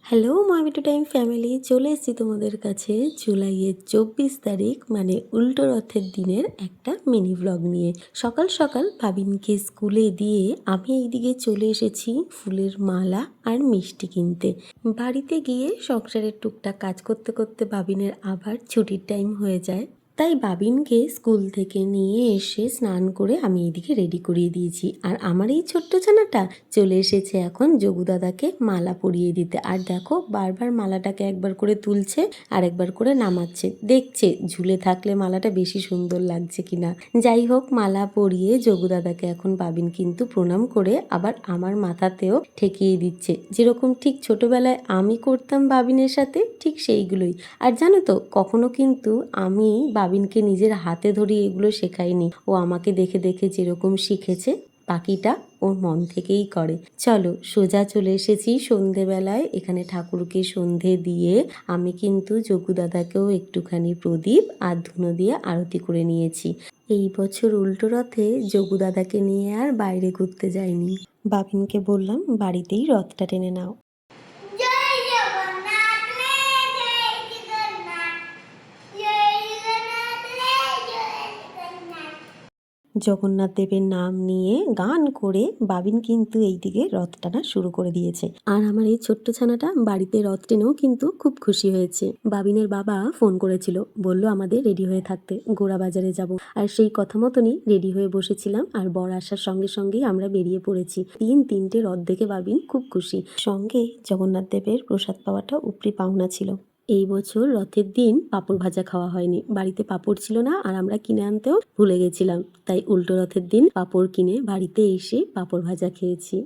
Hello মামিটু time family, চলে এসেছি তোমাদের কাছে জুলাইয়ের 24 তারিখ মানে উল্টো রথের দিনের একটা মিনি ব্লগ নিয়ে। সকাল সকাল ভাবিনকে স্কুলে দিয়ে আমি এইদিকে চলে এসেছি ফুলের মালা আর মিষ্টি কিনতে। বাড়িতে গিয়ে সংসারের টুকটাক কাজ করতে করতে ভাবিনের আবার ছুটির টাইম হয়ে যায়, তাই বাবিনকে স্কুল থেকে নিয়ে এসে স্নান করে আমি এইদিকে রেডি করিয়ে দিয়েছি। আর আমার এই ছোট্ট ছানাটা চলে এসেছে এখন যোগু দাদাকে মালা পরিয়ে দিতে। আর দেখো বারবার মালাটাকে একবার করে তুলছে আর একবার করে নামাচ্ছে, দেখছে ঝুলে থাকলে মালাটা বেশি সুন্দর লাগছে কিনা। যাই হোক, মালা পরিয়ে যোগু দাদাকে এখন বাবিন কিন্তু প্রণাম করে আবার আমার মাথাতেও ঠেকিয়ে দিচ্ছে, যেরকম ঠিক ছোটবেলায় আমি করতাম বাবিনের সাথে, ঠিক সেইগুলোই। আর জানো তো, কখনো কিন্তু আমি বাবিনকে নিজের হাতে ধরে এগুলো শেখাইনি, ও আমাকে দেখে দেখে যেরকম শিখেছে বাকিটা ওর মন থেকেই করে। চলো সোজা চলে এসেছি সন্ধেবেলায়, এখানে ঠাকুরকে সন্ধে দিয়ে আমি কিন্তু যোগু দাদাকেও একটুখানি প্রদীপ আর ধুনো দিয়ে আরতি করে নিয়েছি। এই বছর উল্টো রথে যোগু দাদাকে নিয়ে আর বাইরে ঘুরতে যাইনি, বাবিনকে বললাম বাড়িতেই রথটা টেনে নাও। জয় জগন্নাথ রে জয় জগন্নাথ জয় জগন্নাথ রে জয় জগন্নাথ। জগন্নাথ দেবের নাম নিয়ে গান করে বাবিন কিন্তু এইদিকে রথ টানা শুরু করে দিয়েছে। আর আমার এই ছোট্ট ছানাটা বাড়িতে রথ টেনেও কিন্তু খুব খুশি হয়েছে। বাবিনের বাবা ফোন করেছিল, বলল আমাদের রেডি হয়ে থাকতে, গোড়া বাজারে যাব। আর সেই কথা মতনই রেডি হয়ে বসেছিলাম, আর বর আসার সঙ্গে সঙ্গেই আমরা বেরিয়ে পড়েছি। তিনটে রথ দেখে বাবিন খুব খুশি। সঙ্গে জগন্নাথ দেবের প্রসাদ পাওয়াটা উপরি পাওনা ছিল। এই বছর রথের দিন পাঁপড় ভাজা খাওয়া হয়নি, বাড়িতে পাঁপড় ছিল না আর আমরা কিনে আনতেও ভুলে গেছিলাম, তাই উল্টো রথের দিন পাঁপড় কিনে বাড়িতে এসে পাঁপড় ভাজা খেয়েছি।